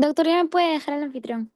Doctor, ¿ya me puede dejar al anfitrión?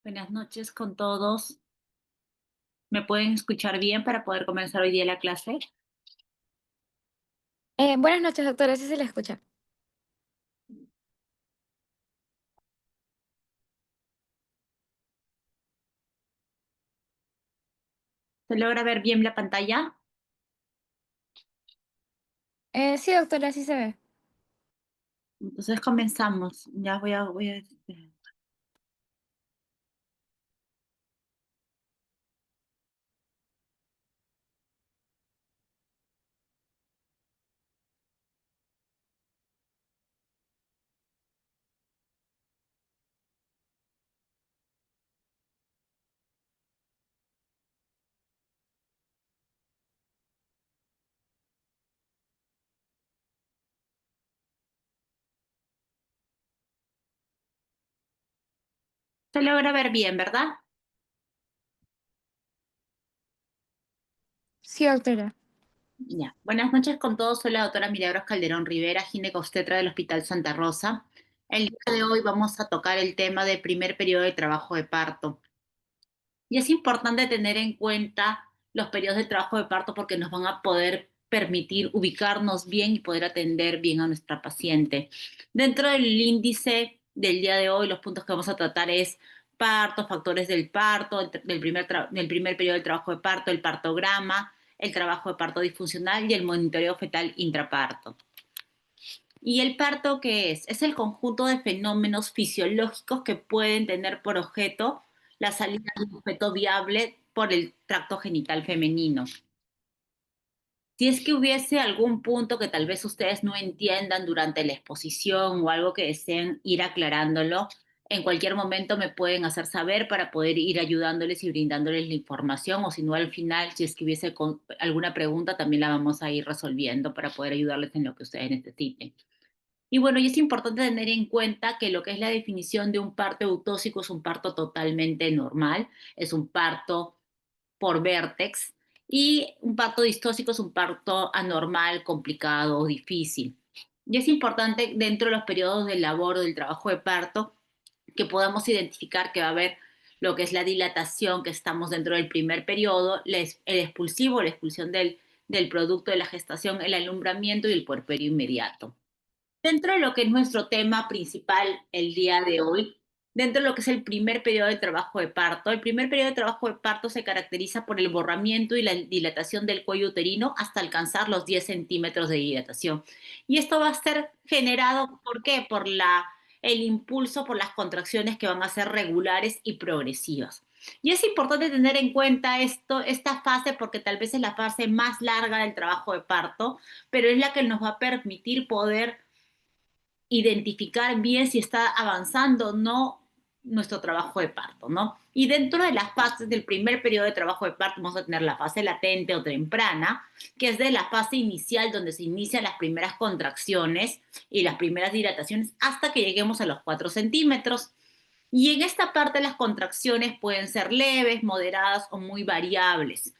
Buenas noches con todos. ¿Me pueden escuchar bien para poder comenzar hoy día la clase? Buenas noches, doctora, sí se le escucha. ¿Se logra ver bien la pantalla? Sí, doctora, sí se ve. Entonces comenzamos. Ya se logra ver bien, ¿verdad? Sí, doctora. Ya. Buenas noches con todos. Soy la doctora Milagros Calderón Rivera, ginecobstetra del Hospital Santa Rosa. El día de hoy vamos a tocar el tema del primer periodo de trabajo de parto. Y es importante tener en cuenta los periodos de trabajo de parto porque nos van a poder permitir ubicarnos bien y poder atender bien a nuestra paciente. Dentro del índice del día de hoy, los puntos que vamos a tratar es parto, factores del parto, del primer periodo del trabajo de parto, el partograma, el trabajo de parto disfuncional y el monitoreo fetal intraparto. ¿Y el parto qué es? Es el conjunto de fenómenos fisiológicos que pueden tener por objeto la salida de un feto viable por el tracto genital femenino. Si es que hubiese algún punto que tal vez ustedes no entiendan durante la exposición o algo que deseen ir aclarándolo, en cualquier momento me pueden hacer saber para poder ir ayudándoles y brindándoles la información, o si no al final, si es que hubiese alguna pregunta, también la vamos a ir resolviendo para poder ayudarles en lo que ustedes necesiten. Y bueno, y es importante tener en cuenta que lo que es la definición de un parto eutóxico es un parto totalmente normal, es un parto por vértex, y un parto distóxico es un parto anormal, complicado o difícil. Y es importante dentro de los periodos del labor o del trabajo de parto que podamos identificar que va a haber lo que es la dilatación, que estamos dentro del primer periodo, el expulsivo, la expulsión del producto de la gestación, el alumbramiento y el puerperio inmediato. Dentro de lo que es nuestro tema principal el día de hoy, dentro de lo que es el primer periodo de trabajo de parto, el primer periodo de trabajo de parto se caracteriza por el borramiento y la dilatación del cuello uterino hasta alcanzar los 10 centímetros de dilatación. Y esto va a ser generado, ¿por qué? Por el impulso, por las contracciones que van a ser regulares y progresivas. Y es importante tener en cuenta esta fase, porque tal vez es la fase más larga del trabajo de parto, pero es la que nos va a permitir poder identificar bien si está avanzando o no nuestro trabajo de parto, ¿no? Y dentro de las fases del primer periodo de trabajo de parto vamos a tener la fase latente o temprana, que es de la fase inicial donde se inician las primeras contracciones y las primeras dilataciones hasta que lleguemos a los 4 centímetros. Y en esta parte las contracciones pueden ser leves, moderadas o muy variables.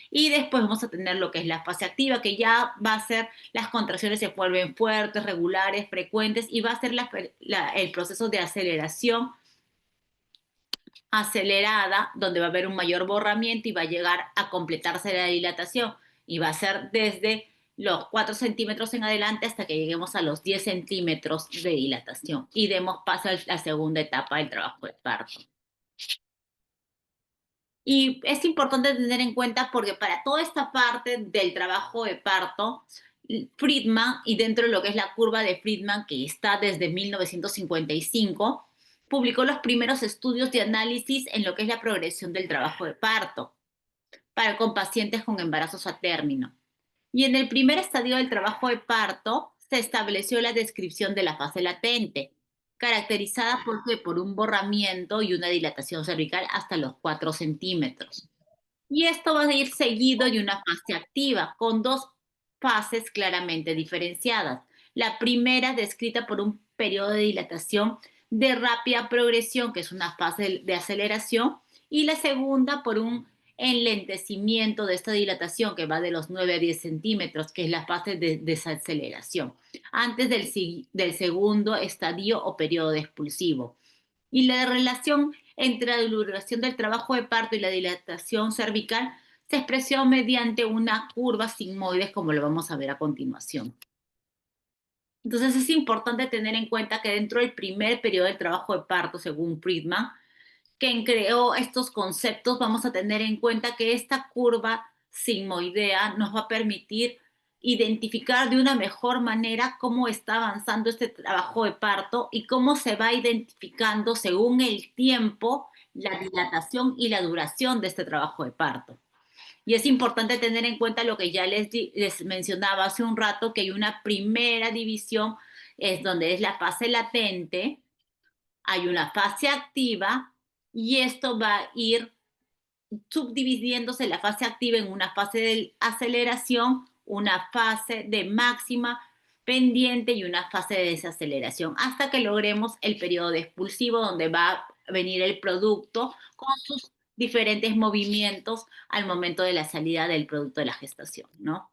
Y después vamos a tener lo que es la fase activa, que ya va a ser las contracciones se vuelven fuertes, regulares, frecuentes, y va a ser el proceso de aceleración acelerada, donde va a haber un mayor borramiento y va a llegar a completarse la dilatación. Y va a ser desde los 4 centímetros en adelante hasta que lleguemos a los 10 centímetros de dilatación. Y demos paso a la segunda etapa del trabajo de parto. Y es importante tener en cuenta porque para toda esta parte del trabajo de parto, Friedman, y dentro de lo que es la curva de Friedman, que está desde 1955, publicó los primeros estudios de análisis en lo que es la progresión del trabajo de parto con pacientes con embarazos a término. Y en el primer estadio del trabajo de parto se estableció la descripción de la fase latente, caracterizada por un borramiento y una dilatación cervical hasta los 4 centímetros. Y esto va a ir seguido de una fase activa, con dos fases claramente diferenciadas. La primera descrita por un periodo de dilatación de rápida progresión, que es una fase de aceleración, y la segunda por un enlentecimiento de esta dilatación, que va de los 9 a 10 centímetros, que es la fase de desaceleración, antes del segundo estadio o periodo de expulsivo. Y la relación entre la duración del trabajo de parto y la dilatación cervical se expresó mediante una curva sigmoide, como lo vamos a ver a continuación. Entonces es importante tener en cuenta que dentro del primer periodo del trabajo de parto, según Friedman, quien creó estos conceptos, vamos a tener en cuenta que esta curva sigmoidea nos va a permitir identificar de una mejor manera cómo está avanzando este trabajo de parto y cómo se va identificando según el tiempo, la dilatación y la duración de este trabajo de parto. Y es importante tener en cuenta lo que ya les mencionaba hace un rato, que hay una primera división, es donde es la fase latente, hay una fase activa y esto va a ir subdividiéndose la fase activa en una fase de aceleración, una fase de máxima pendiente y una fase de desaceleración, hasta que logremos el periodo de expulsivo, donde va a venir el producto con sus diferentes movimientos al momento de la salida del producto de la gestación, ¿no?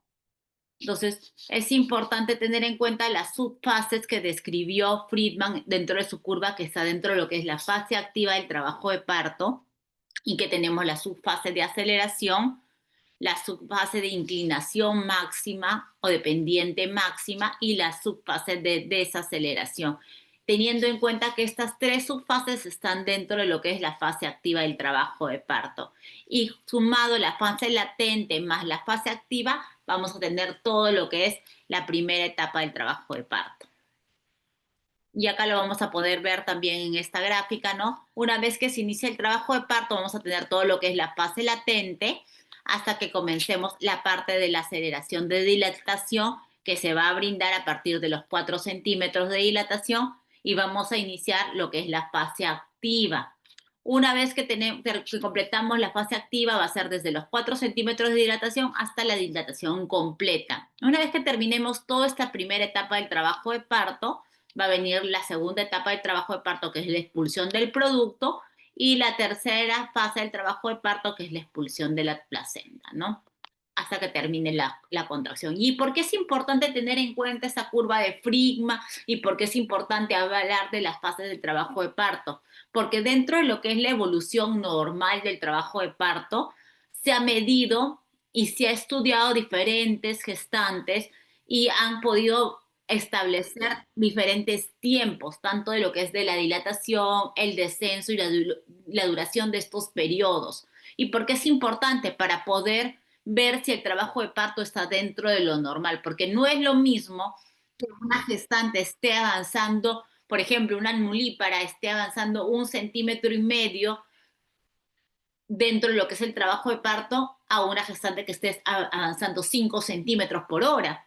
Entonces, es importante tener en cuenta las subfases que describió Friedman dentro de su curva, que está dentro de lo que es la fase activa del trabajo de parto, y que tenemos la subfase de aceleración, la subfase de inclinación máxima o de pendiente máxima y la subfase de desaceleración, teniendo en cuenta que estas tres subfases están dentro de lo que es la fase activa del trabajo de parto. Y sumado la fase latente más la fase activa, vamos a tener todo lo que es la primera etapa del trabajo de parto. Y acá lo vamos a poder ver también en esta gráfica, ¿no? Una vez que se inicia el trabajo de parto, vamos a tener todo lo que es la fase latente hasta que comencemos la parte de la aceleración de dilatación que se va a brindar a partir de los 4 centímetros de dilatación y vamos a iniciar lo que es la fase activa. Una vez que completamos la fase activa, va a ser desde los 4 centímetros de dilatación hasta la dilatación completa. Una vez que terminemos toda esta primera etapa del trabajo de parto, va a venir la segunda etapa del trabajo de parto, que es la expulsión del producto, y la tercera fase del trabajo de parto, que es la expulsión de la placenta, ¿no? Hasta que termine la contracción. ¿Y por qué es importante tener en cuenta esa curva de Friedman y por qué es importante hablar de las fases del trabajo de parto? Porque dentro de lo que es la evolución normal del trabajo de parto, se ha medido y se ha estudiado diferentes gestantes y han podido establecer diferentes tiempos, tanto de lo que es de la dilatación, el descenso y la duración de estos periodos. ¿Y por qué es importante? Para poder ver si el trabajo de parto está dentro de lo normal, porque no es lo mismo que una gestante esté avanzando, por ejemplo, una nulípara esté avanzando 1,5 centímetros dentro de lo que es el trabajo de parto a una gestante que esté avanzando 5 centímetros por hora,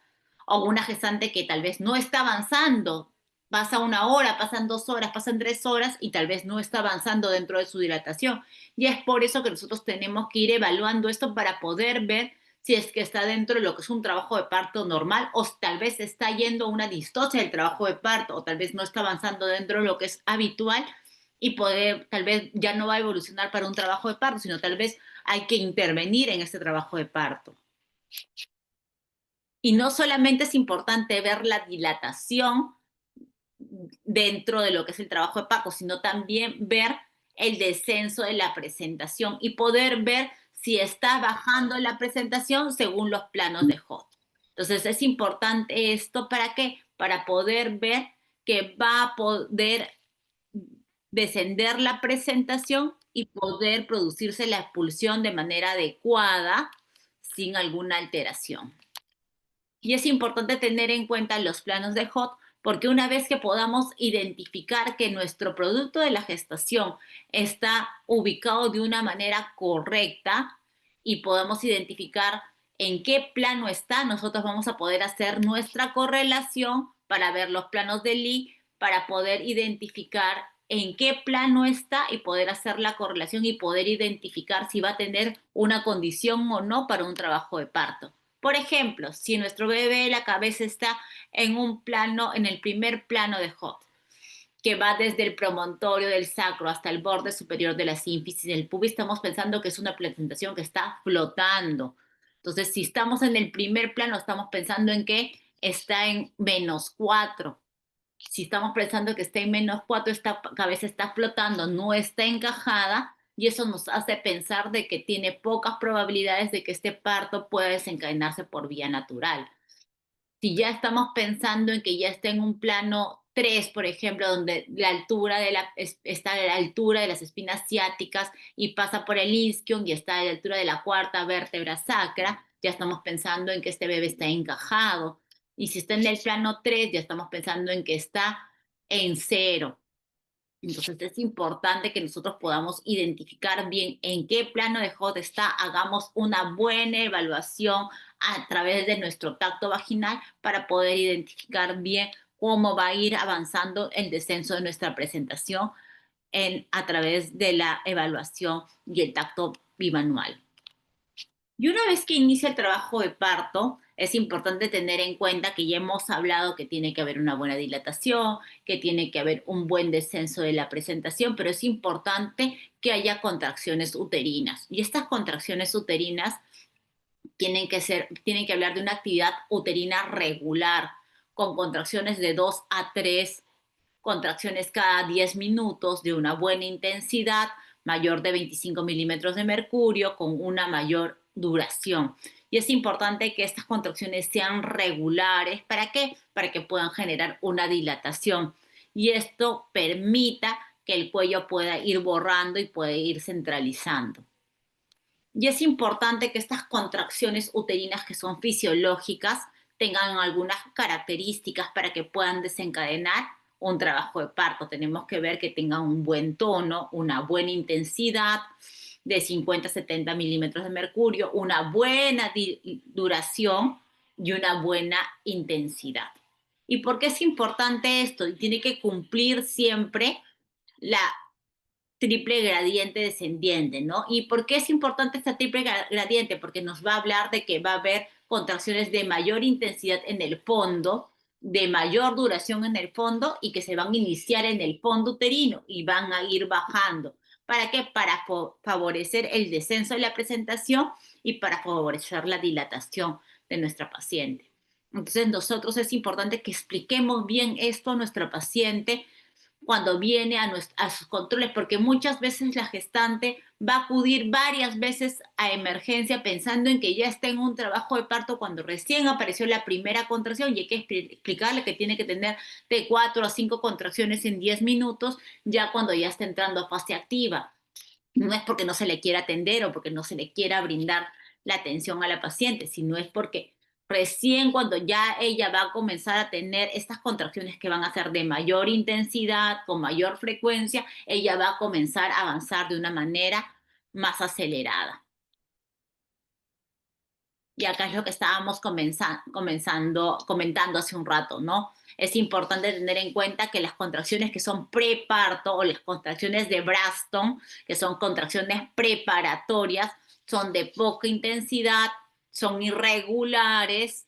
o una gestante que tal vez no está avanzando, pasa 1 hora, pasan 2 horas, pasan 3 horas y tal vez no está avanzando dentro de su dilatación. Y es por eso que nosotros tenemos que ir evaluando esto para poder ver si es que está dentro de lo que es un trabajo de parto normal o tal vez está yendo a una distocia del trabajo de parto o tal vez no está avanzando dentro de lo que es habitual y poder, tal vez ya no va a evolucionar para un trabajo de parto, sino tal vez hay que intervenir en este trabajo de parto. Y no solamente es importante ver la dilatación dentro de lo que es el trabajo de parto, sino también ver el descenso de la presentación y poder ver si está bajando la presentación según los planos de Hot. Entonces es importante esto para qué? Para poder ver que va a poder descender la presentación y poder producirse la expulsión de manera adecuada sin alguna alteración. Y es importante tener en cuenta los planos de Hot porque una vez que podamos identificar que nuestro producto de la gestación está ubicado de una manera correcta y podamos identificar en qué plano está, nosotros vamos a poder hacer nuestra correlación para ver los planos de Lee, para poder identificar en qué plano está y poder hacer la correlación y poder identificar si va a tener una condición o no para un trabajo de parto. Por ejemplo, si nuestro bebé la cabeza está en un plano, en el primer plano de Hot, que va desde el promontorio del sacro hasta el borde superior de la sínfisis del pubis, estamos pensando que es una presentación que está flotando. Entonces, si estamos en el primer plano, estamos pensando en que está en -4. Si estamos pensando que está en -4, esta cabeza está flotando, no está encajada, y eso nos hace pensar de que tiene pocas probabilidades de que este parto pueda desencadenarse por vía natural. Si ya estamos pensando en que ya está en un plano 3, por ejemplo, donde la altura está a la altura de las espinas ciáticas y pasa por el isquion y está a la altura de la cuarta vértebra sacra, ya estamos pensando en que este bebé está encajado. Y si está en el plano 3, ya estamos pensando en que está en cero. Entonces es importante que nosotros podamos identificar bien en qué plano de HOT está, hagamos una buena evaluación a través de nuestro tacto vaginal para poder identificar bien cómo va a ir avanzando el descenso de nuestra presentación a través de la evaluación y el tacto bimanual. Y una vez que inicia el trabajo de parto, es importante tener en cuenta que ya hemos hablado que tiene que haber una buena dilatación, que tiene que haber un buen descenso de la presentación, pero es importante que haya contracciones uterinas. Y estas contracciones uterinas tienen que hablar de una actividad uterina regular, con contracciones de 2 a 3 contracciones cada 10 minutos de una buena intensidad, mayor de 25 milímetros de mercurio, con una mayor duración. Y es importante que estas contracciones sean regulares. ¿Para qué? Para que puedan generar una dilatación. Y esto permita que el cuello pueda ir borrando y pueda ir centralizando. Y es importante que estas contracciones uterinas que son fisiológicas tengan algunas características para que puedan desencadenar un trabajo de parto. Tenemos que ver que tengan un buen tono, una buena intensidad de 50 a 70 milímetros de mercurio, una buena duración y una buena intensidad. ¿Y por qué es importante esto? Y tiene que cumplir siempre la triple gradiente descendiente, ¿no? ¿Y por qué es importante esta triple gradiente? Porque nos va a hablar de que va a haber contracciones de mayor intensidad en el fondo, de mayor duración en el fondo y que se van a iniciar en el fondo uterino y van a ir bajando. ¿Para qué? Para favorecer el descenso de la presentación y para favorecer la dilatación de nuestra paciente. Entonces, nosotros es importante que expliquemos bien esto a nuestra paciente cuando viene a sus controles, porque muchas veces la gestante va a acudir varias veces a emergencia pensando en que ya está en un trabajo de parto cuando recién apareció la primera contracción y hay que explicarle que tiene que tener de 4 a 5 contracciones en 10 minutos ya cuando ya está entrando a fase activa. No es porque no se le quiera atender o porque no se le quiera brindar la atención a la paciente, sino es porque recién cuando ya ella va a comenzar a tener estas contracciones que van a ser de mayor intensidad, con mayor frecuencia, ella va a comenzar a avanzar de una manera más acelerada. Y acá es lo que estábamos comentando hace un rato, ¿no? Es importante tener en cuenta que las contracciones que son preparto o las contracciones de Braston, que son contracciones preparatorias, son de poca intensidad, son irregulares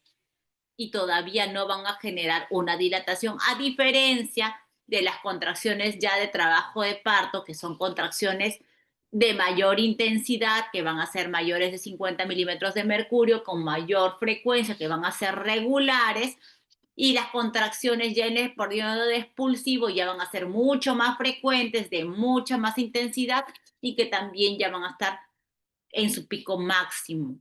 y todavía no van a generar una dilatación, a diferencia de las contracciones ya de trabajo de parto, que son contracciones de mayor intensidad, que van a ser mayores de 50 milímetros de mercurio, con mayor frecuencia, que van a ser regulares, y las contracciones ya en el periodo de expulsivo ya van a ser mucho más frecuentes, de mucha más intensidad, y que también ya van a estar en su pico máximo.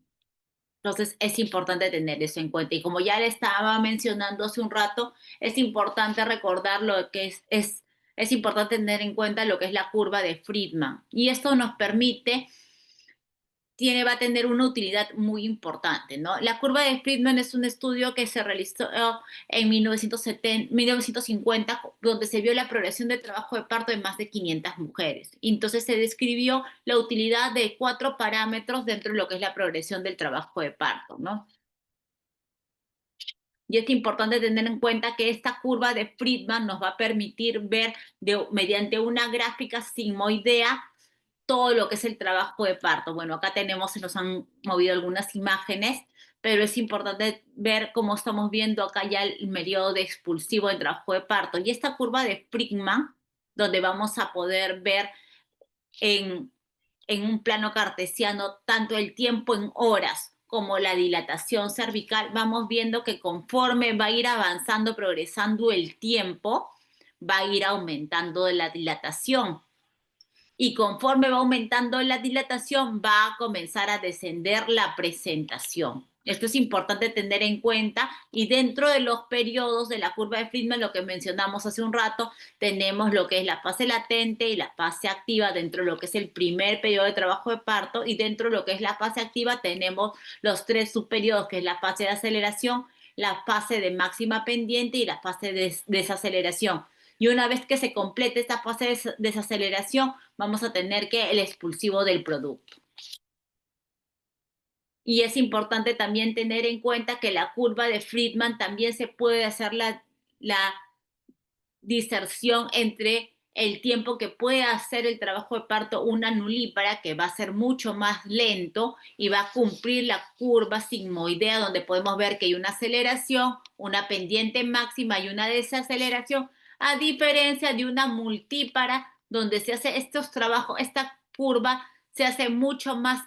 Entonces es importante tener eso en cuenta. Y como ya le estaba mencionando hace un rato, es importante recordar lo que es importante tener en cuenta lo que es la curva de Friedman. Y esto nos permite, va a tener una utilidad muy importante, ¿no? La curva de Friedman es un estudio que se realizó en 1950, donde se vio la progresión de trabajo de parto de más de 500 mujeres. Y entonces se describió la utilidad de 4 parámetros dentro de lo que es la progresión del trabajo de parto, ¿no? Y es importante tener en cuenta que esta curva de Friedman nos va a permitir ver mediante una gráfica sigmoidea todo lo que es el trabajo de parto. Bueno, acá se nos han movido algunas imágenes, pero es importante ver cómo estamos viendo acá ya el periodo de expulsivo de trabajo de parto. Y esta curva de Friedman, donde vamos a poder ver en, en un plano cartesiano tanto el tiempo en horas como la dilatación cervical, vamos viendo que conforme va a ir avanzando, progresando el tiempo, va a ir aumentando la dilatación. Y conforme va aumentando la dilatación, va a comenzar a descender la presentación. Esto es importante tener en cuenta y dentro de los periodos de la curva de Friedman, lo que mencionamos hace un rato, tenemos lo que es la fase latente y la fase activa dentro de lo que es el primer periodo de trabajo de parto y dentro de lo que es la fase activa tenemos los tres subperiodos, que es la fase de aceleración, la fase de máxima pendiente y la fase de desaceleración. Y una vez que se complete esta fase de desaceleración, vamos a tener que el expulsivo del producto. Y es importante también tener en cuenta que la curva de Friedman también se puede hacer la diserción entre el tiempo que puede hacer el trabajo de parto una nulípara, que va a ser mucho más lento y va a cumplir la curva sigmoidea, donde podemos ver que hay una aceleración, una pendiente máxima y una desaceleración, a diferencia de una multípara, donde se hace estos trabajos, esta curva se hace mucho más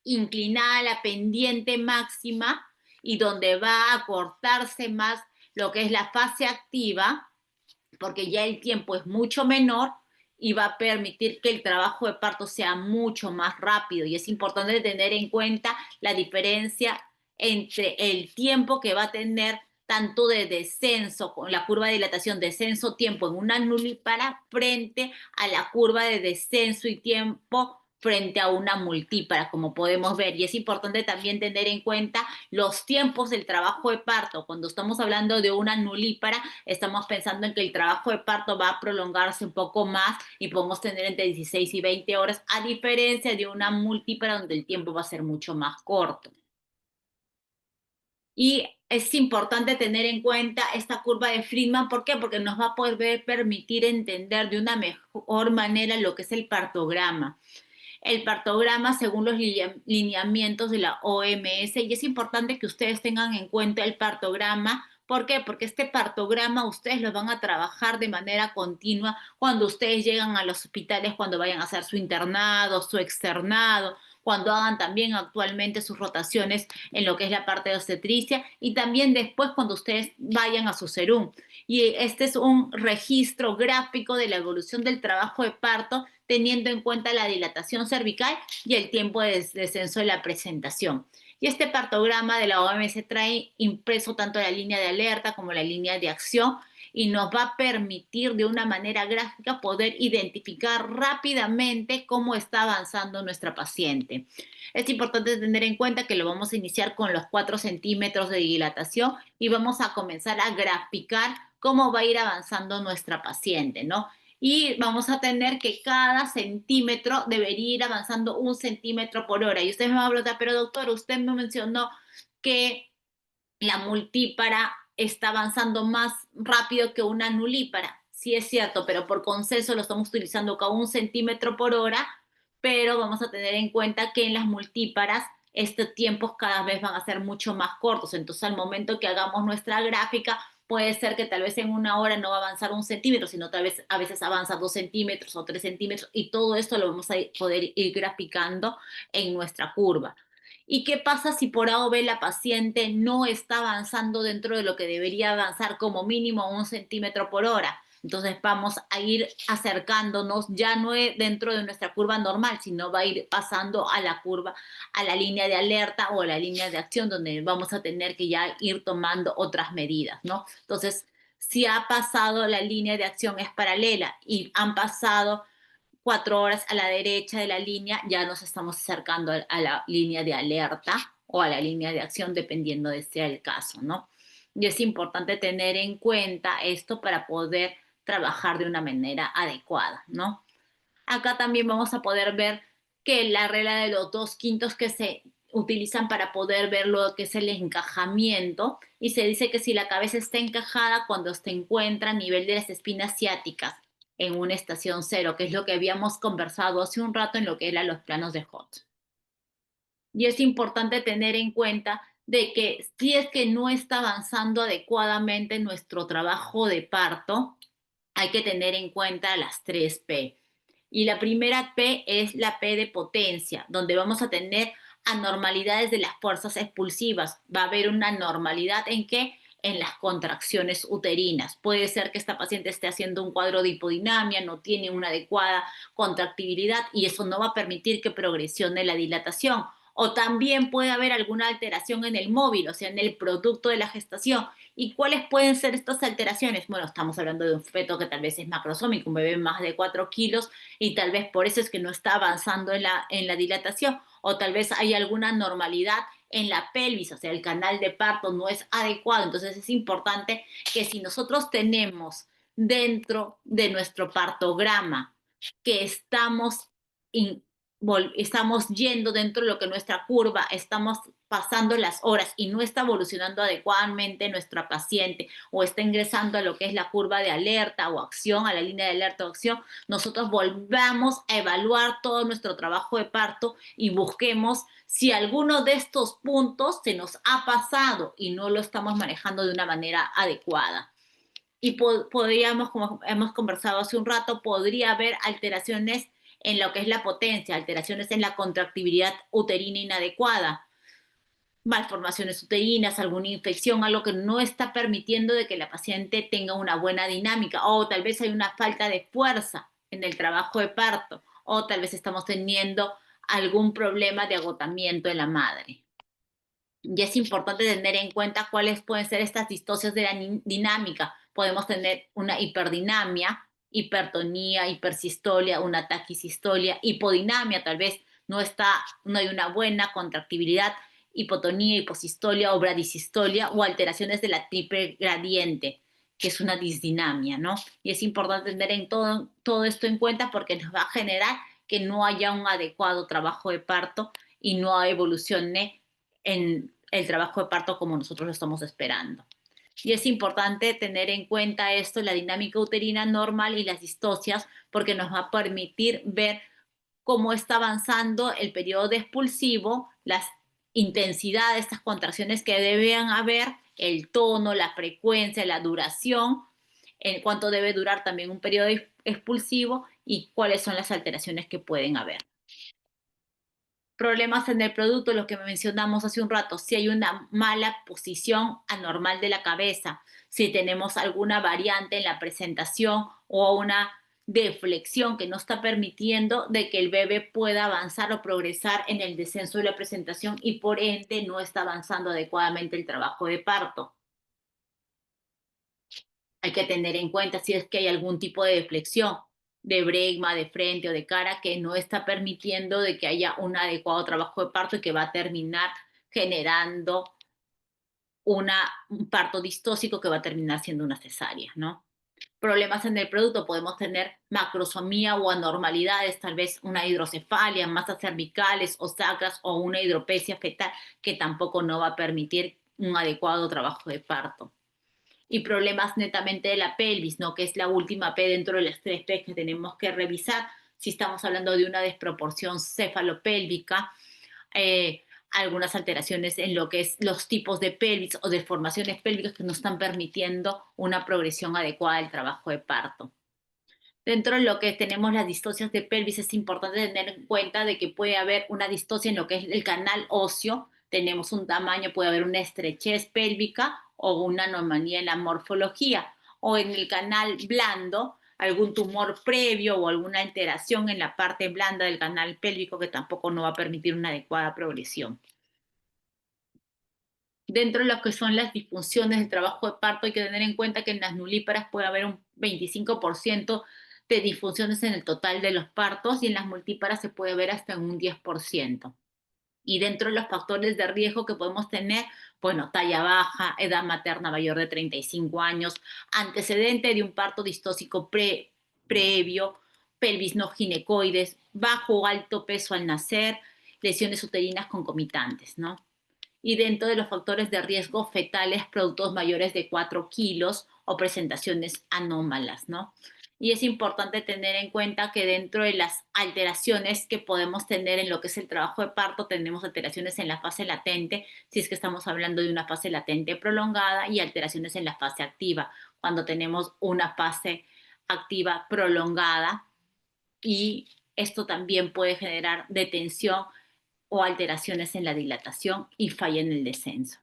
inclinada a la pendiente máxima y donde va a cortarse más lo que es la fase activa porque ya el tiempo es mucho menor y va a permitir que el trabajo de parto sea mucho más rápido. Y es importante tener en cuenta la diferencia entre el tiempo que va a tener tanto de descenso, con la curva de dilatación, descenso, tiempo en una nulípara frente a la curva de descenso y tiempo frente a una multípara, como podemos ver. Y es importante también tener en cuenta los tiempos del trabajo de parto. Cuando estamos hablando de una nulípara, estamos pensando en que el trabajo de parto va a prolongarse un poco más y podemos tener entre 16 y 20 horas, a diferencia de una multípara donde el tiempo va a ser mucho más corto. Y es importante tener en cuenta esta curva de Friedman. ¿Por qué? Porque nos va a poder permitir entender de una mejor manera lo que es el partograma. El partograma según los lineamientos de la OMS y es importante que ustedes tengan en cuenta el partograma. ¿Por qué? Porque este partograma ustedes lo van a trabajar de manera continua cuando ustedes llegan a los hospitales, cuando vayan a hacer su internado, su externado, cuando hagan también actualmente sus rotaciones en lo que es la parte de obstetricia y también después cuando ustedes vayan a su serum. Y este es un registro gráfico de la evolución del trabajo de parto teniendo en cuenta la dilatación cervical y el tiempo de descenso de la presentación. Y este partograma de la OMS trae impreso tanto la línea de alerta como la línea de acción y nos va a permitir de una manera gráfica poder identificar rápidamente cómo está avanzando nuestra paciente. Es importante tener en cuenta que lo vamos a iniciar con los 4 centímetros de dilatación y vamos a comenzar a graficar cómo va a ir avanzando nuestra paciente, ¿no? Y vamos a tener que cada centímetro debería ir avanzando 1 centímetro por hora. Y usted me va a preguntar, pero doctor, usted me mencionó que la multípara está avanzando más rápido que una nulípara. Sí es cierto, pero por consenso lo estamos utilizando cada 1 centímetro por hora, pero vamos a tener en cuenta que en las multíparas estos tiempos cada vez van a ser mucho más cortos. Entonces, al momento que hagamos nuestra gráfica, puede ser que tal vez en una hora no va a avanzar 1 centímetro, sino tal vez a veces avanza 2 centímetros o 3 centímetros, y todo esto lo vamos a poder ir graficando en nuestra curva. ¿Y qué pasa si por A o B la paciente no está avanzando dentro de lo que debería avanzar como mínimo 1 centímetro por hora? Entonces vamos a ir acercándonos, ya no es dentro de nuestra curva normal, sino va a ir pasando a la curva, a la línea de alerta o a la línea de acción, donde vamos a tener que ya ir tomando otras medidas, ¿no? Entonces, si ha pasado la línea de acción es paralela y han pasado 4 horas a la derecha de la línea, ya nos estamos acercando a la línea de alerta o a la línea de acción, dependiendo de sea el caso, ¿no? Y es importante tener en cuenta esto para poder trabajar de una manera adecuada, ¿no? Acá también vamos a poder ver que la regla de los 2/5 que se utilizan para poder ver lo que es el encajamiento y se dice que si la cabeza está encajada cuando se encuentra a nivel de las espinas ciáticas en una estación cero, que es lo que habíamos conversado hace un rato en lo que eran los planos de Hot. Y es importante tener en cuenta de que si es que no está avanzando adecuadamente nuestro trabajo de parto, hay que tener en cuenta las 3 P. Y la primera P es la P de potencia, donde vamos a tener anormalidades de las fuerzas expulsivas. Va a haber una anormalidad en qué? En las contracciones uterinas. Puede ser que esta paciente esté haciendo un cuadro de hipodinamia, no tiene una adecuada contractibilidad y eso no va a permitir que progresione la dilatación. O también puede haber alguna alteración en el móvil, o sea, en el producto de la gestación. ¿Y cuáles pueden ser estas alteraciones? Bueno, estamos hablando de un feto que tal vez es macrosómico, un bebé más de 4 kilos, y tal vez por eso es que no está avanzando en la dilatación. O tal vez hay alguna normalidad en la pelvis, o sea, el canal de parto no es adecuado. Entonces es importante que si nosotros tenemos dentro de nuestro partograma que estamos yendo dentro de lo que nuestra curva, estamos pasando las horas y no está evolucionando adecuadamente nuestra paciente o está ingresando a lo que es la curva de alerta o acción, a la línea de alerta o acción, nosotros volvamos a evaluar todo nuestro trabajo de parto y busquemos si alguno de estos puntos se nos ha pasado y no lo estamos manejando de una manera adecuada. Y podríamos, como hemos conversado hace un rato, podría haber alteraciones en lo que es la potencia, alteraciones en la contractibilidad uterina inadecuada, malformaciones uterinas, alguna infección, algo que no está permitiendo de que la paciente tenga una buena dinámica, o tal vez hay una falta de fuerza en el trabajo de parto, o tal vez estamos teniendo algún problema de agotamiento en la madre. Y es importante tener en cuenta cuáles pueden ser estas distocias de la dinámica. Podemos tener una hiperdinamia, hipertonía, hipersistolia, una taquisistolia, hipodinamia, tal vez no hay una buena contractibilidad, hipotonía, hiposistolia o bradisistolia o alteraciones de la triple gradiente, que es una disdinamia, ¿no? Y es importante tener todo esto en cuenta porque nos va a generar que no haya un adecuado trabajo de parto y no evolucione en el trabajo de parto como nosotros lo estamos esperando. Y es importante tener en cuenta esto, la dinámica uterina normal y las distocias, porque nos va a permitir ver cómo está avanzando el periodo de expulsivo, las intensidades de estas contracciones que deben haber, el tono, la frecuencia, la duración, en cuánto debe durar también un periodo expulsivo y cuáles son las alteraciones que pueden haber. Problemas en el producto, los que mencionamos hace un rato, si hay una mala posición anormal de la cabeza, si tenemos alguna variante en la presentación o una deflexión que no está permitiendo de que el bebé pueda avanzar o progresar en el descenso de la presentación y por ende no está avanzando adecuadamente el trabajo de parto. Hay que tener en cuenta si es que hay algún tipo de deflexión de bregma, de frente o de cara que no está permitiendo de que haya un adecuado trabajo de parto y que va a terminar generando un parto distóxico que va a terminar siendo una cesárea, ¿no? Problemas en el producto, podemos tener macrosomía o anormalidades, tal vez una hidrocefalia, masas cervicales o sacras o una hidropesia fetal que tampoco no va a permitir un adecuado trabajo de parto y problemas netamente de la pelvis, ¿no? Que es la última P dentro de las tres P que tenemos que revisar. Si estamos hablando de una desproporción cefalopélvica, algunas alteraciones en lo que es los tipos de pelvis o deformaciones pélvicas que no están permitiendo una progresión adecuada del trabajo de parto. Dentro de lo que tenemos las distocias de pelvis, es importante tener en cuenta de que puede haber una distosia en lo que es el canal óseo, tenemos un tamaño, puede haber una estrechez pélvica o una anomalía en la morfología, o en el canal blando, algún tumor previo o alguna alteración en la parte blanda del canal pélvico que tampoco no va a permitir una adecuada progresión. Dentro de lo que son las disfunciones del trabajo de parto, hay que tener en cuenta que en las nulíparas puede haber un 25% de disfunciones en el total de los partos y en las multíparas se puede ver hasta en un 10%. Y dentro de los factores de riesgo que podemos tener, bueno, talla baja, edad materna mayor de 35 años, antecedente de un parto distóxico previo, pelvis no ginecoides, bajo o alto peso al nacer, lesiones uterinas concomitantes, ¿no? Y dentro de los factores de riesgo fetales, productos mayores de 4 kilos o presentaciones anómalas, ¿no? Y es importante tener en cuenta que dentro de las alteraciones que podemos tener en lo que es el trabajo de parto, tenemos alteraciones en la fase latente, si es que estamos hablando de una fase latente prolongada, y alteraciones en la fase activa, cuando tenemos una fase activa prolongada, y esto también puede generar detención o alteraciones en la dilatación y falla en el descenso.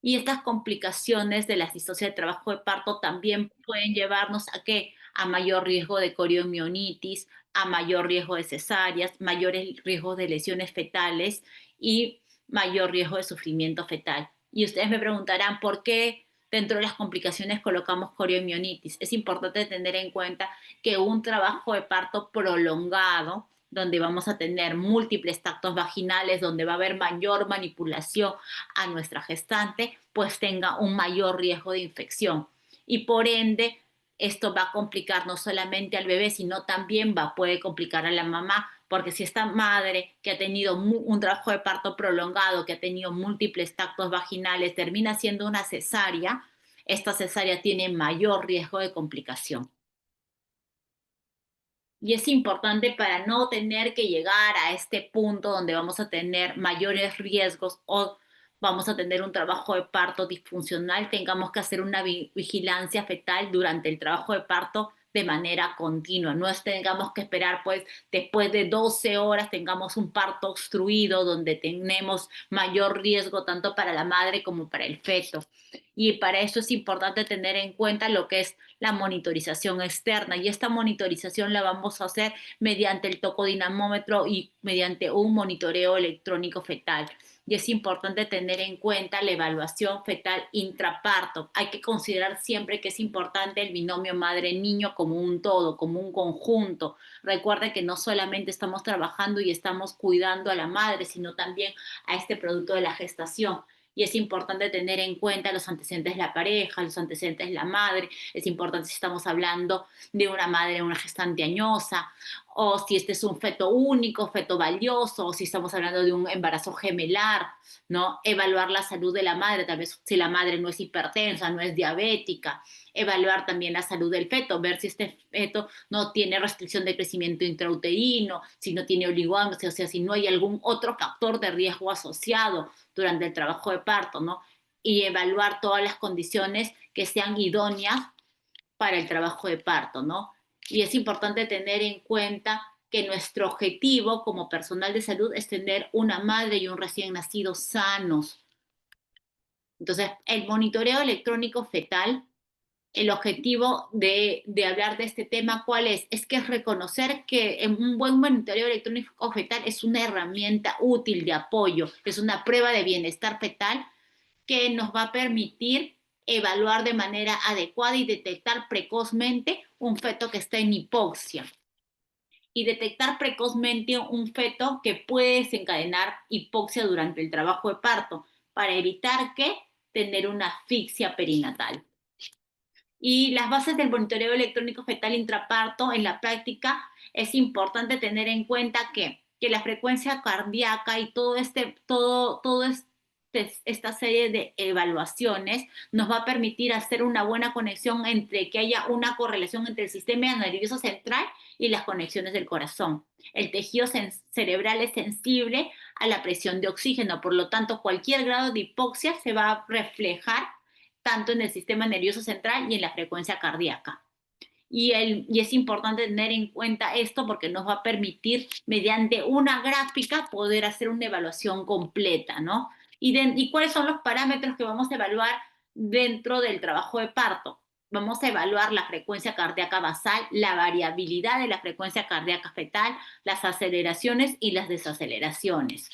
Y estas complicaciones de la distosia de trabajo de parto también pueden llevarnos a qué? A mayor riesgo de coriomionitis, a mayor riesgo de cesáreas, mayores riesgos de lesiones fetales y mayor riesgo de sufrimiento fetal. Y ustedes me preguntarán por qué dentro de las complicaciones colocamos coriomionitis. Es importante tener en cuenta que un trabajo de parto prolongado, donde vamos a tener múltiples tactos vaginales, donde va a haber mayor manipulación a nuestra gestante, pues tenga un mayor riesgo de infección. Y por ende, esto va a complicar no solamente al bebé, sino también puede complicar a la mamá, porque si esta madre que ha tenido un trabajo de parto prolongado, que ha tenido múltiples tactos vaginales, termina siendo una cesárea, esta cesárea tiene mayor riesgo de complicación. Y es importante para no tener que llegar a este punto donde vamos a tener mayores riesgos o vamos a tener un trabajo de parto disfuncional, tengamos que hacer una vigilancia fetal durante el trabajo de parto de manera continua. No tengamos que esperar, pues, después de 12 horas tengamos un parto obstruido donde tenemos mayor riesgo tanto para la madre como para el feto. Y para eso es importante tener en cuenta lo que es la monitorización externa, y esta monitorización la vamos a hacer mediante el tocodinamómetro y mediante un monitoreo electrónico fetal. Y es importante tener en cuenta la evaluación fetal intraparto. Hay que considerar siempre que es importante el binomio madre-niño como un todo, como un conjunto. Recuerda que no solamente estamos trabajando y estamos cuidando a la madre, sino también a este producto de la gestación. Y es importante tener en cuenta los antecedentes de la pareja, los antecedentes de la madre. Es importante si estamos hablando de una madre, una gestante añosa, o si este es un feto único, feto valioso, o si estamos hablando de un embarazo gemelar, ¿no? Evaluar la salud de la madre, tal vez si la madre no es hipertensa, no es diabética. Evaluar también la salud del feto, ver si este feto no tiene restricción de crecimiento intrauterino, si no tiene oligómenos, o sea, si no hay algún otro factor de riesgo asociado durante el trabajo de parto, ¿no? Y evaluar todas las condiciones que sean idóneas para el trabajo de parto, ¿no? Y es importante tener en cuenta que nuestro objetivo como personal de salud es tener una madre y un recién nacido sanos. Entonces, el monitoreo electrónico fetal, el objetivo de hablar de este tema, ¿cuál es? Es que es reconocer que un buen monitoreo electrónico fetal es una herramienta útil de apoyo, es una prueba de bienestar fetal que nos va a permitir evaluar de manera adecuada y detectar precozmente un feto que está en hipoxia y detectar precozmente un feto que puede desencadenar hipoxia durante el trabajo de parto para evitar que tener una asfixia perinatal. Y las bases del monitoreo electrónico fetal intraparto en la práctica es importante tener en cuenta que la frecuencia cardíaca y esta serie de evaluaciones nos va a permitir hacer una buena conexión entre que haya una correlación entre el sistema nervioso central y las conexiones del corazón. El tejido cerebral es sensible a la presión de oxígeno, por lo tanto cualquier grado de hipoxia se va a reflejar tanto en el sistema nervioso central y en la frecuencia cardíaca. Y es importante tener en cuenta esto porque nos va a permitir, mediante una gráfica, poder hacer una evaluación completa, ¿no? ¿Y cuáles son los parámetros que vamos a evaluar dentro del trabajo de parto? Vamos a evaluar la frecuencia cardíaca basal, la variabilidad de la frecuencia cardíaca fetal, las aceleraciones y las desaceleraciones.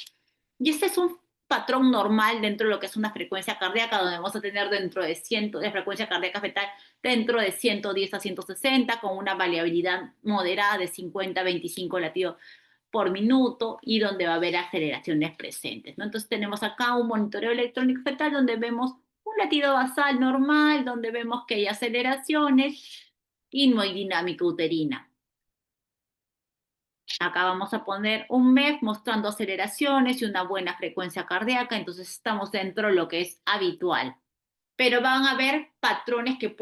Y este es un patrón normal dentro de lo que es una frecuencia cardíaca, donde vamos a tener dentro de frecuencia cardíaca fetal dentro de 110 a 160, con una variabilidad moderada de 50 a 25 latidos por minuto y donde va a haber aceleraciones presentes, ¿no? Entonces tenemos acá un monitoreo electrónico fetal donde vemos un latido basal normal, donde vemos que hay aceleraciones y no hay dinámica uterina. Acá vamos a poner un MEF mostrando aceleraciones y una buena frecuencia cardíaca, entonces estamos dentro de lo que es habitual. Pero van a haber patrones que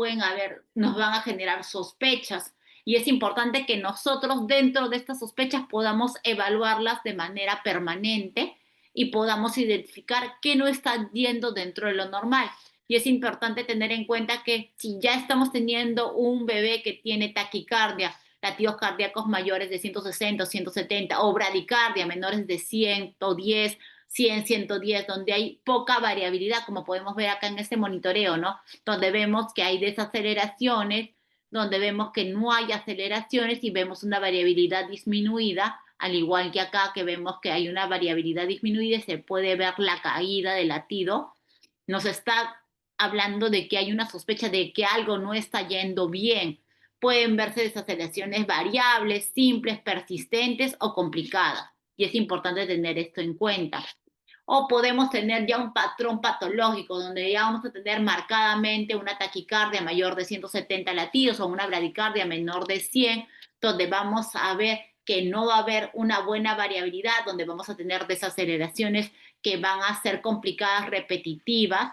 nos van a generar sospechas, y es importante que nosotros dentro de estas sospechas podamos evaluarlas de manera permanente y podamos identificar qué no está yendo dentro de lo normal. Y es importante tener en cuenta que si ya estamos teniendo un bebé que tiene taquicardia, latidos cardíacos mayores de 160 o 170 o bradicardia menores de 110, 100, 110, donde hay poca variabilidad, como podemos ver acá en este monitoreo, ¿no? Donde vemos que hay desaceleraciones, donde vemos que no hay aceleraciones y vemos una variabilidad disminuida, al igual que acá que vemos que hay una variabilidad disminuida y se puede ver la caída del latido. Nos está hablando de que hay una sospecha de que algo no está yendo bien. Pueden verse desaceleraciones variables, simples, persistentes o complicadas. Y es importante tener esto en cuenta. O podemos tener ya un patrón patológico donde ya vamos a tener marcadamente una taquicardia mayor de 170 latidos o una bradicardia menor de 100, donde vamos a ver que no va a haber una buena variabilidad, donde vamos a tener desaceleraciones que van a ser complicadas, repetitivas,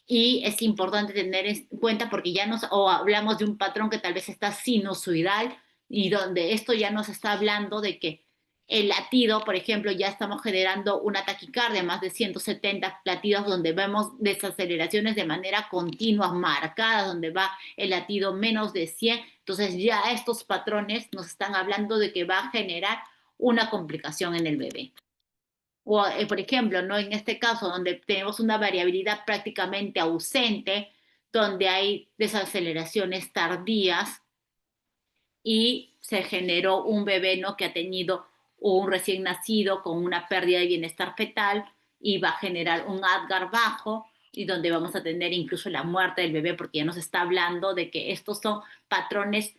y es importante tener en cuenta porque ya nos, o hablamos de un patrón que tal vez está sinusoidal y donde esto ya nos está hablando de que el latido, por ejemplo, ya estamos generando una taquicardia, más de 170 latidos, donde vemos desaceleraciones de manera continua, marcadas, donde va el latido menos de 100. Entonces ya estos patrones nos están hablando de que va a generar una complicación en el bebé. O, por ejemplo, ¿no? En este caso, donde tenemos una variabilidad prácticamente ausente, donde hay desaceleraciones tardías y se generó un bebé, ¿no? Que ha tenido un recién nacido con una pérdida de bienestar fetal y va a generar un Apgar bajo y donde vamos a tener incluso la muerte del bebé porque ya nos está hablando de que estos son patrones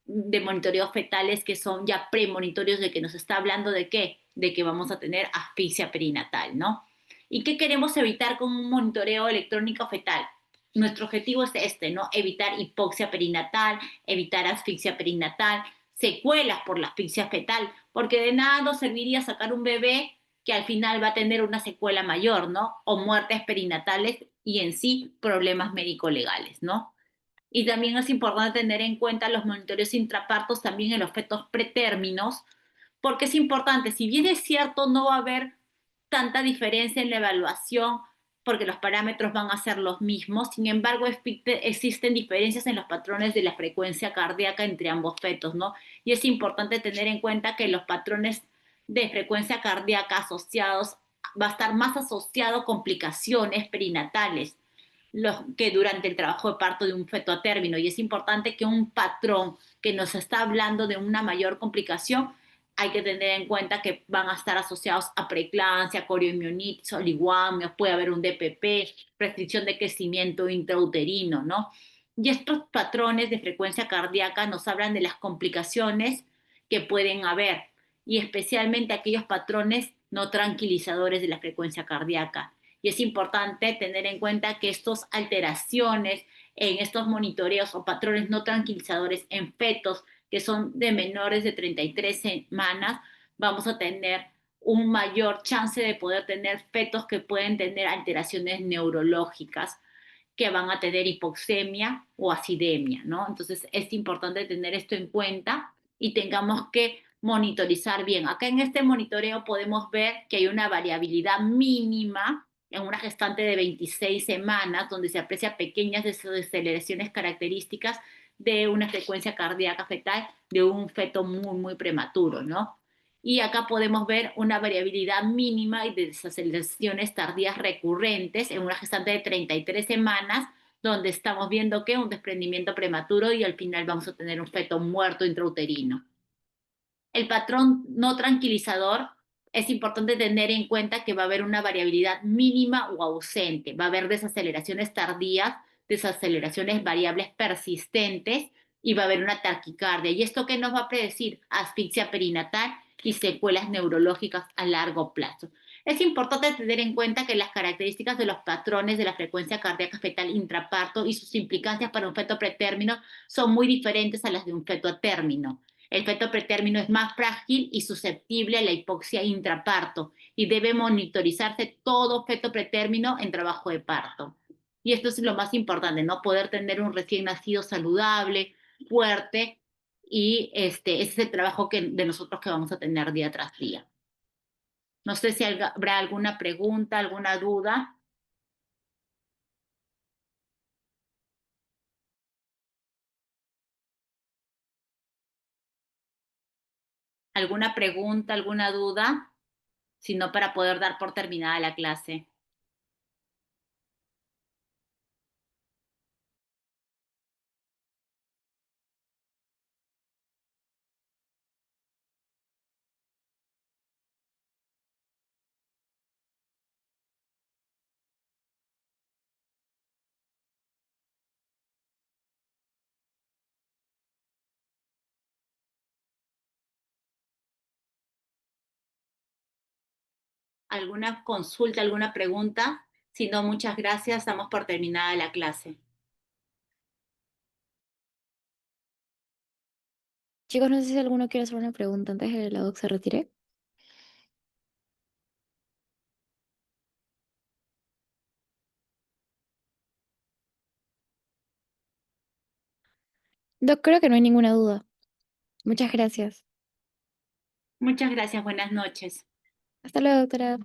de monitoreo fetales que son ya premonitorios de que nos está hablando de qué, de que vamos a tener asfixia perinatal, ¿no? ¿Y qué queremos evitar con un monitoreo electrónico fetal? Nuestro objetivo es este, ¿no? Evitar hipoxia perinatal, evitar asfixia perinatal, secuelas por la asfixia fetal, porque de nada nos serviría sacar un bebé que al final va a tener una secuela mayor, ¿no? O muertes perinatales y en sí problemas médico-legales, ¿no? Y también es importante tener en cuenta los monitoreos intrapartos también en los fetos pretérminos, porque es importante, si bien es cierto, no va a haber tanta diferencia en la evaluación, porque los parámetros van a ser los mismos, sin embargo, existen diferencias en los patrones de la frecuencia cardíaca entre ambos fetos, ¿no? Y es importante tener en cuenta que los patrones de frecuencia cardíaca asociados va a estar más asociado a complicaciones perinatales que durante el trabajo de parto de un feto a término. Y es importante que un patrón que nos está hablando de una mayor complicación, hay que tener en cuenta que van a estar asociados a preeclampsia, coriomionitis, oliguamios, puede haber un DPP, restricción de crecimiento intrauterino, ¿no? Y estos patrones de frecuencia cardíaca nos hablan de las complicaciones que pueden haber y especialmente aquellos patrones no tranquilizadores de la frecuencia cardíaca. Y es importante tener en cuenta que estas alteraciones en estos monitoreos o patrones no tranquilizadores en fetos que son de menores de 33 semanas, vamos a tener un mayor chance de poder tener fetos que pueden tener alteraciones neurológicas, que van a tener hipoxemia o acidemia, ¿no? Entonces es importante tener esto en cuenta y tengamos que monitorizar bien. Acá en este monitoreo podemos ver que hay una variabilidad mínima en una gestante de 26 semanas, donde se aprecia pequeñas desaceleraciones características de una frecuencia cardíaca fetal de un feto muy, muy prematuro, ¿no? Y acá podemos ver una variabilidad mínima y de desaceleraciones tardías recurrentes en una gestante de 33 semanas, donde estamos viendo que un desprendimiento prematuro y al final vamos a tener un feto muerto intrauterino. El patrón no tranquilizador es importante tener en cuenta que va a haber una variabilidad mínima o ausente, va a haber desaceleraciones tardías, desaceleraciones variables persistentes y va a haber una taquicardia. ¿Y esto qué nos va a predecir? Asfixia perinatal y secuelas neurológicas a largo plazo. Es importante tener en cuenta que las características de los patrones de la frecuencia cardíaca fetal intraparto y sus implicancias para un feto pretérmino son muy diferentes a las de un feto a término. El feto pretérmino es más frágil y susceptible a la hipoxia intraparto y debe monitorizarse todo feto pretérmino en trabajo de parto. Y esto es lo más importante, ¿no? Poder tener un recién nacido saludable, fuerte, y ese es el trabajo de nosotros que vamos a tener día tras día. No sé si habrá alguna pregunta, alguna duda. ¿Alguna pregunta, alguna duda? Sino para poder dar por terminada la clase. ¿Alguna consulta, alguna pregunta? Si no, muchas gracias. Damos por terminada la clase. Chicos, no sé si alguno quiere hacer una pregunta antes de que la doc se retire. Doc, creo que no hay ninguna duda. Muchas gracias. Muchas gracias. Buenas noches. Hasta luego, doctora.